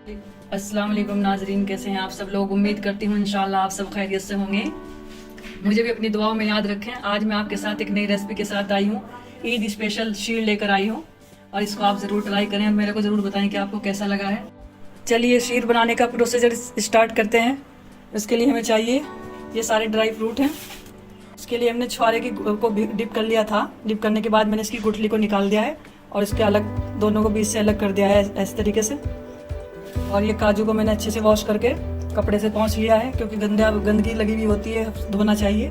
अस्सलाम वालेकुम नाजरीन, कैसे हैं आप सब लोग। उम्मीद करती हूँ इंशाल्लाह आप सब खैरियत से होंगे। मुझे भी अपनी दुआओं में याद रखें। आज मैं आपके साथ एक नई रेसिपी के साथ आई हूँ। ईद स्पेशल शीर लेकर आई हूँ और इसको आप ज़रूर ट्राई करें और मेरे को ज़रूर बताएं कि आपको कैसा लगा है। चलिए शीर बनाने का प्रोसीजर स्टार्ट करते हैं। इसके लिए हमें चाहिए ये सारे ड्राई फ्रूट हैं। इसके लिए हमने छुआरे को डिप कर लिया था। डिप करने के बाद मैंने इसकी गुठली को निकाल दिया है और इसके अलग दोनों को बीच से अलग कर दिया है इस तरीके से। और ये काजू को मैंने अच्छे से वॉश करके कपड़े से पोंछ लिया है, क्योंकि गंदगी लगी हुई होती है, धोना चाहिए।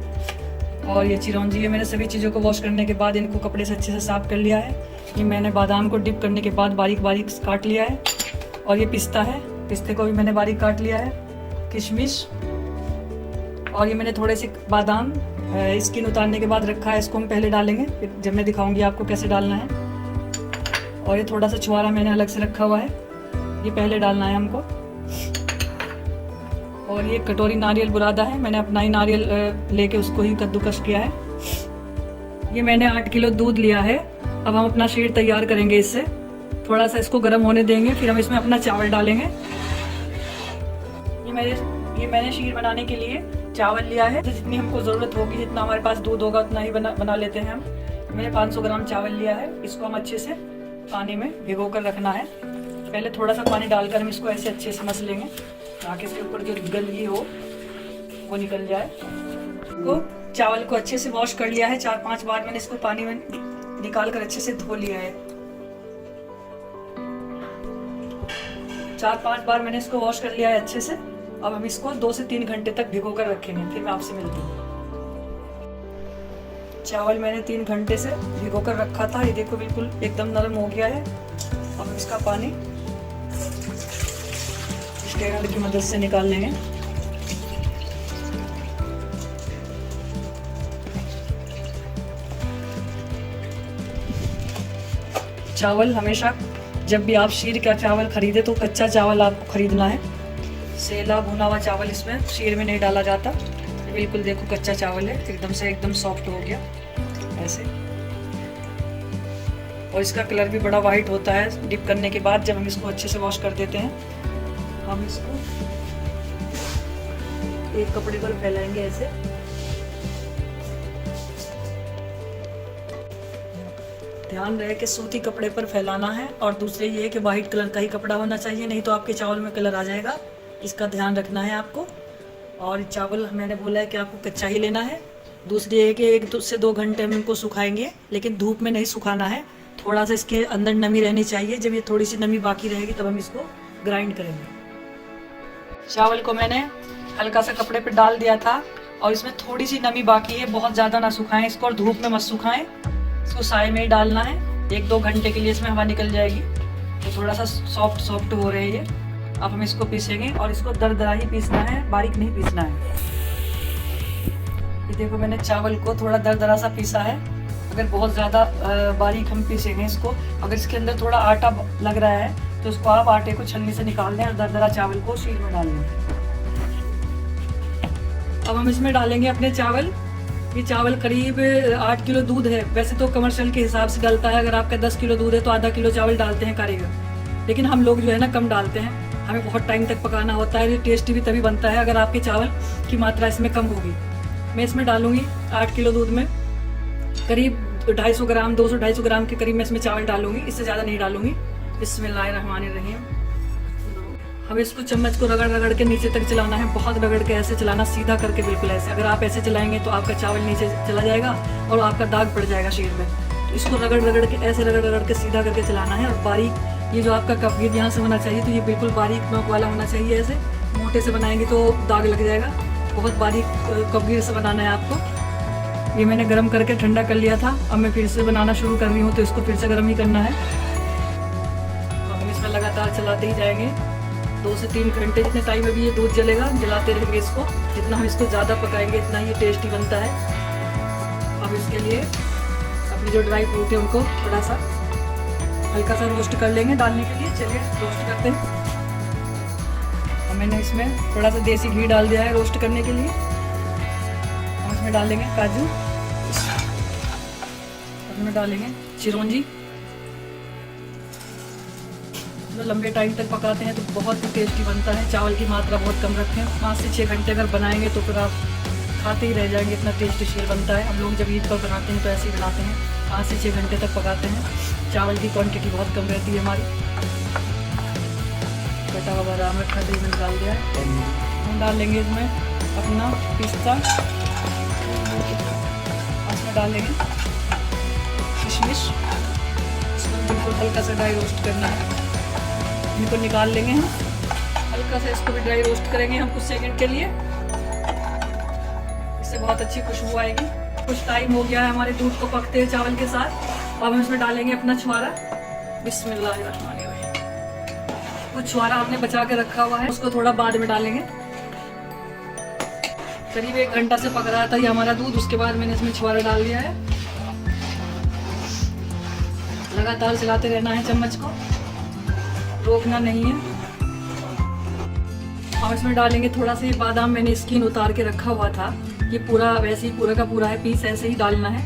और ये चिरौंजी है, मैंने सभी चीज़ों को वॉश करने के बाद इनको कपड़े से अच्छे से साफ कर लिया है। ये मैंने बादाम को डिप करने के बाद बारीक बारीक काट लिया है। और ये पिस्ता है, पिस्ते को भी मैंने बारीक काट लिया है। किशमिश और ये मैंने थोड़े से बादाम स्किन उतारने के बाद रखा है, इसको हम पहले डालेंगे, फिर जब मैं दिखाऊंगी आपको कैसे डालना है। और ये थोड़ा सा छुआरा मैंने अलग से रखा हुआ है, ये पहले डालना है हमको। और ये कटोरी नारियल बुरादा है, मैंने अपना ही नारियल लेके उसको ही कद्दूकस किया है। ये मैंने 8 किलो दूध लिया है। अब हम अपना शीर तैयार करेंगे इससे। थोड़ा सा इसको गर्म होने देंगे, फिर हम इसमें अपना चावल डालेंगे। ये मैंने शीर बनाने के लिए चावल लिया है, जितनी हमको ज़रूरत होगी, जितना हमारे पास दूध होगा उतना ही बना लेते हैं हम। मैंने 500 ग्राम चावल लिया है। इसको हम अच्छे से पानी में भिगो कर रखना है। पहले थोड़ा सा पानी डालकर हम इसको ऐसे अच्छे से मस लेंगे ताकि इसके ऊपर जो गंदगी हो वो निकल जाए। तो चावल को अच्छे से वॉश कर लिया है, 4-5 बार मैंने इसको पानी में निकाल कर अच्छे से धो लिया है। 4-5 बार मैंने इसको वॉश कर लिया है अच्छे से। अब हम इसको 2 से 3 घंटे तक भिगो कर रखेंगे, फिर मैं आपसे मिलती हूँ। चावल मैंने 3 घंटे से भिगो कर रखा था। ये देखो बिल्कुल एकदम नरम हो गया है। अब हम इसका पानी स्ट्रेनर की मदद से निकाल लेंगे। चावल हमेशा जब भी आप शीर का चावल खरीदे तो कच्चा चावल आपको खरीदना है। सेला भुना हुआ चावल इसमें शीर में नहीं डाला जाता। ये बिल्कुल देखो कच्चा चावल है, एकदम सॉफ्ट हो गया ऐसे। और इसका कलर भी बड़ा वाइट होता है डिप करने के बाद, जब हम इसको अच्छे से वॉश कर देते हैं। हम इसको एक कपड़े पर फैलाएंगे ऐसे। ध्यान रहे कि सूती कपड़े पर फैलाना है। और दूसरे ये है कि वाइट कलर का ही कपड़ा होना चाहिए, नहीं तो आपके चावल में कलर आ जाएगा। इसका ध्यान रखना है आपको। और चावल मैंने बोला है कि आपको कच्चा ही लेना है। दूसरी ये है कि 1 से 2 घंटे हम इनको सुखाएंगे, लेकिन धूप में नहीं सुखाना है। थोड़ा सा इसके अंदर नमी रहनी चाहिए। जब ये थोड़ी सी नमी बाकी रहेगी तब हम इसको ग्राइंड करेंगे। चावल को मैंने हल्का सा कपड़े पे डाल दिया था और इसमें थोड़ी सी नमी बाकी है। बहुत ज़्यादा ना सुखाएं इसको और धूप में मत सुखाएं। इसको साए में ही डालना है। 1-2 घंटे के लिए इसमें हवा निकल जाएगी। तो थोड़ा सा सॉफ्ट हो रहे हैं ये। अब हम इसको पीसेंगे और इसको दरदरा ही पीसना है, बारीक नहीं पीसना है। ये देखो मैंने चावल को थोड़ा दरदरा सा पीसा है। अगर बहुत ज़्यादा बारीक हम पीसेंगे इसको, अगर इसके अंदर थोड़ा आटा लग रहा है तो उसको आप आटे को छलनी से निकाल दें और दरदरा चावल को शीर में डाल दें। अब हम इसमें डालेंगे अपने चावल। ये चावल करीब 8 किलो दूध है। वैसे तो कमर्शियल के हिसाब से डलता है। अगर आपका 10 किलो दूध है तो आधा किलो चावल डालते हैं कारीगर, लेकिन हम लोग जो है ना कम डालते हैं। हमें बहुत टाइम तक पकाना होता है। ये टेस्टी भी तभी बनता है अगर आपके चावल की मात्रा इसमें कम होगी। मैं इसमें डालूंगी 8 किलो दूध में करीब 250 ग्राम 200-250 ग्राम के करीब मैं इसमें चावल डालूंगी, इससे ज़्यादा नहीं डालूंगी। बिस्मिल्लाहिर्रहमानिर्रहीम। हमें इसको चम्मच को रगड़ के नीचे तक चलाना है। बहुत रगड़ के ऐसे चलाना, सीधा करके बिल्कुल ऐसे। अगर आप ऐसे चलाएंगे तो आपका चावल नीचे चला जाएगा और आपका दाग पड़ जाएगा शीर में। तो इसको रगड़ के ऐसे रगड़ के सीधा करके चलाना है। और बारीक ये जो आपका कपगीर यहाँ से होना चाहिए, तो ये बिल्कुल बारीक नोक वाला होना चाहिए। ऐसे मोटे से बनाएंगे तो दाग लग जाएगा। बहुत बारीक कपगीर से बनाना है आपको। ये मैंने गर्म करके ठंडा कर लिया था। अब मैं फिर से बनाना शुरू कर रही हूँ, तो इसको फिर से गर्म ही करना है। तो हम इसमें लगातार चलाते ही जाएंगे 2 से 3 घंटे। जितने टाइम में भी ये दूध जलेगा, जलाते रहेंगे इसको। जितना हम इसको ज़्यादा पकाएंगे इतना ही टेस्टी बनता है। अब इसके लिए अपने जो ड्राई फ्रूट है उनको थोड़ा सा हल्का सा रोस्ट कर लेंगे डालने के लिए। चलिए रोस्ट करते हैं। और मैंने इसमें थोड़ा सा देसी घी डाल दिया है रोस्ट करने के लिए। हम इसमें डालेंगे काजू, इसमें डालेंगे चिरौंजी, इसमें लंबे टाइम तक पकाते हैं तो बहुत ही टेस्टी बनता है। चावल की मात्रा बहुत कम रखें, 5 से 6 घंटे अगर बनाएंगे तो फिर आप खाते ही रह जाएंगे, इतना टेस्टी शीर बनता है। हम लोग जब ईद पर बनाते हैं तो ऐसे ही बनाते हैं, 5 से 6 घंटे तक पकाते हैं। चावल की क्वांटिटी बहुत कम रहती है हमारी। कटा हुआ बादाम रखा दही मैंने डाल दिया है। हम डाल लेंगे इसमें अपना पिस्ता, इसमें डाल लेंगे किशमिश, इसको बिल्कुल हल्का सा ड्राई रोस्ट करना है। इनको निकाल लेंगे हम, हल्का सा इसको भी ड्राई रोस्ट करेंगे हम कुछ सेकंड के लिए, इससे बहुत अच्छी खुशबू आएगी। कुछ टाइम हो गया है हमारे दूध को पकते हैं चावल के साथ। अब हम इसमें डालेंगे अपना छुआरा। बिस्मिल्लाहिर्रहमानिर्रहीम। कुछ छुआरा हमने बचा के रखा हुआ है, उसको थोड़ा बाद में डालेंगे। करीब 1 घंटा से पक रहा था ये हमारा दूध, उसके बाद मैंने इसमें छुआरा डाल दिया है। लगातार चलाते रहना है, चम्मच को रोकना नहीं है। और इसमें डालेंगे थोड़ा सा ये बादाम, मैंने स्किन उतार के रखा हुआ था, ये पूरा वैसे ही पूरा का पूरा है, पीस ऐसे ही डालना है।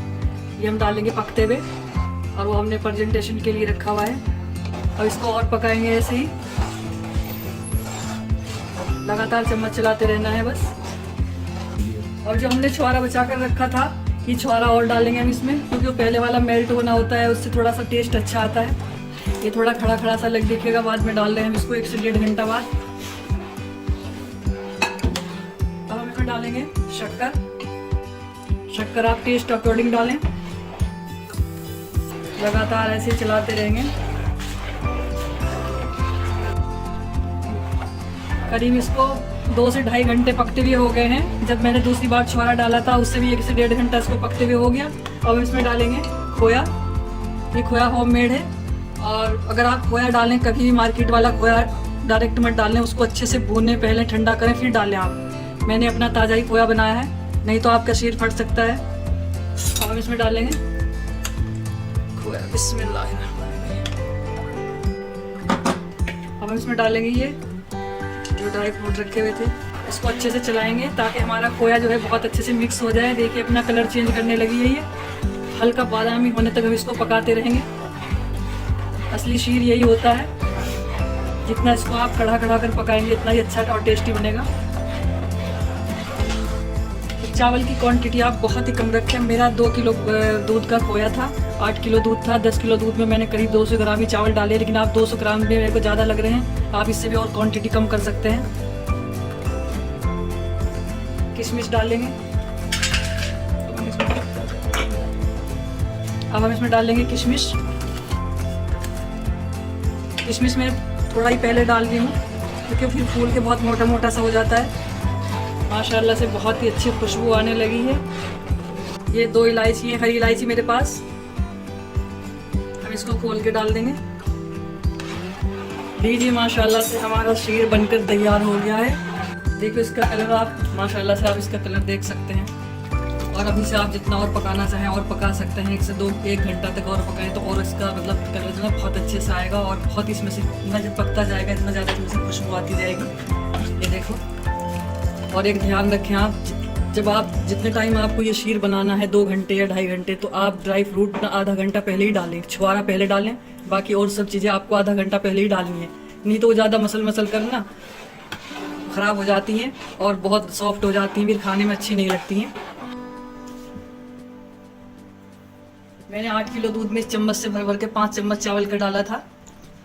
ये हम डालेंगे पकते हुए, और वो हमने प्रेजेंटेशन के लिए रखा हुआ है। और इसको और पकाएंगे ऐसे ही, लगातार चम्मच चलाते रहना है बस। और जो हमने छुआरा बचा कर रखा था, ये छुआरा और डालेंगे हम इसमें, क्योंकि वो पहले वाला मेल्ट होना होता है, उससे थोड़ा सा टेस्ट अच्छा आता है। ये थोड़ा खड़ा खड़ा सा लग दिखेगा, बाद में डाल रहे हैं हम इसको 1 से 1.5 घंटा बाद। अब हम इसमें डालेंगे शक्कर। शक्कर आप टेस्ट अकॉर्डिंग डालें, लगातार ऐसे चलाते रहेंगे। करीब इसको 2 से 2.5 घंटे पकते हुए हो गए हैं। जब मैंने दूसरी बार छुआरा डाला था उससे भी 1 से 1.5 घंटा इसको पकते हुए हो गया। अब इसमें डालेंगे खोया। ये खोया होममेड है, और अगर आप खोया डालें, कभी भी मार्केट वाला खोया डायरेक्ट मत डालें, उसको अच्छे से भूनें, पहले ठंडा करें फिर डालें आप। मैंने अपना ताज़ा ही खोया बनाया है, नहीं तो आपका शीर फट सकता है। अब हम इसमें डालेंगे खोया। बिस्मिल्लाहिर्रहमानिर्रहीम। अब हम इसमें डालेंगे ये जो ड्राई फ्रूट रखे हुए थे, इसको अच्छे से चलाएंगे ताकि हमारा खोया जो है बहुत अच्छे से मिक्स हो जाए। देखिए अपना कलर चेंज करने लगी है, ये हल्का बादामी होने तक हम इसको पकाते रहेंगे। असली शीर यही होता है, जितना इसको आप कड़ा कड़ा कर पकाएंगे इतना ही अच्छा और टेस्टी बनेगा। चावल की क्वांटिटी आप बहुत ही कम रखें। मेरा 2 किलो दूध का खोया था, 8 किलो दूध था। 10 किलो दूध में मैंने करीब 200 ग्राम ही चावल डाले, लेकिन आप 200 ग्राम में मेरे को ज़्यादा लग रहे हैं, आप इससे भी और क्वांटिटी कम कर सकते हैं। किशमिश डालेंगे। अब हम इसमें डालेंगे किशमिश। किशमिश मैं थोड़ा ही पहले डाल दी हूँ, क्योंकि फिर फूल के बहुत मोटा मोटा सा हो जाता है। माशाल्लाह से बहुत ही अच्छी खुशबू आने लगी है। ये 2 इलायची है, हरी इलायची मेरे पास। हम इसको खोल के डाल देंगे। लीजिए माशाल्लाह से हमारा शीर बनकर तैयार हो गया है। देखो इसका कलर, आप माशाल्लाह से आप इसका कलर देख सकते हैं। और अभी से आप जितना और पकाना चाहें और पका सकते हैं, 1 से 1 घंटा तक और पकाएं तो और इसका मतलब कलर जो है बहुत अच्छे से आएगा, और बहुत इसमें से इतना जब पकता जाएगा इतना ज़्यादा इसमें से खुशबू आती जाएगी। ये देखो। और एक ध्यान रखें आप, जब आप जितने टाइम आपको ये शीर बनाना है 2 घंटे या 2.5 घंटे, तो आप ड्राई फ्रूट आधा घंटा पहले ही डालें, छुआरा पहले डालें, बाकी और सब चीज़ें आपको आधा घंटा पहले ही डालनी है। नहीं तो वो ज़्यादा मसल मसल करना ख़राब हो जाती हैं और बहुत सॉफ्ट हो जाती हैं, फिर खाने में अच्छी नहीं लगती हैं। मैंने 8 किलो दूध में चम्मच से भर भर के 5 चम्मच चावल का डाला था,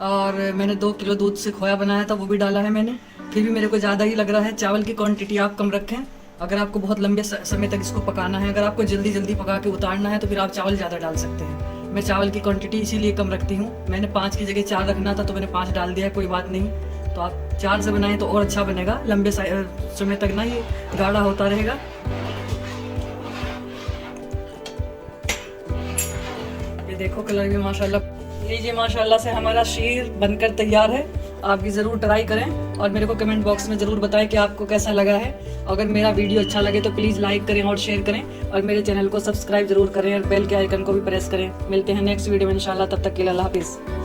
और मैंने 2 किलो दूध से खोया बनाया था, वो भी डाला है मैंने। फिर भी मेरे को ज़्यादा ही लग रहा है। चावल की क्वांटिटी आप कम रखें अगर आपको बहुत लंबे समय तक इसको पकाना है। अगर आपको जल्दी जल्दी पका के उतारना है तो फिर आप चावल ज़्यादा डाल सकते हैं। मैं चावल की क्वांटिटी इसीलिए कम रखती हूँ। मैंने 5 की जगह 4 रखना था तो मैंने 5 डाल दिया है, कोई बात नहीं। तो आप 4 से बनाएं तो और अच्छा बनेगा, लंबे समय तक ना ये गाढ़ा होता रहेगा। ये देखो कलर भी माशाल्लाह। लीजिए माशाल्लाह से हमारा शीर बनकर तैयार है। आप भी ज़रूर ट्राई करें और मेरे को कमेंट बॉक्स में ज़रूर बताएं कि आपको कैसा लगा है। अगर मेरा वीडियो अच्छा लगे तो प्लीज़ लाइक करें और शेयर करें, और मेरे चैनल को सब्सक्राइब ज़रूर करें और बेल के आइकन को भी प्रेस करें। मिलते हैं नेक्स्ट वीडियो में इंशाल्लाह, तब तक के लिए अल्लाह हाफिज़।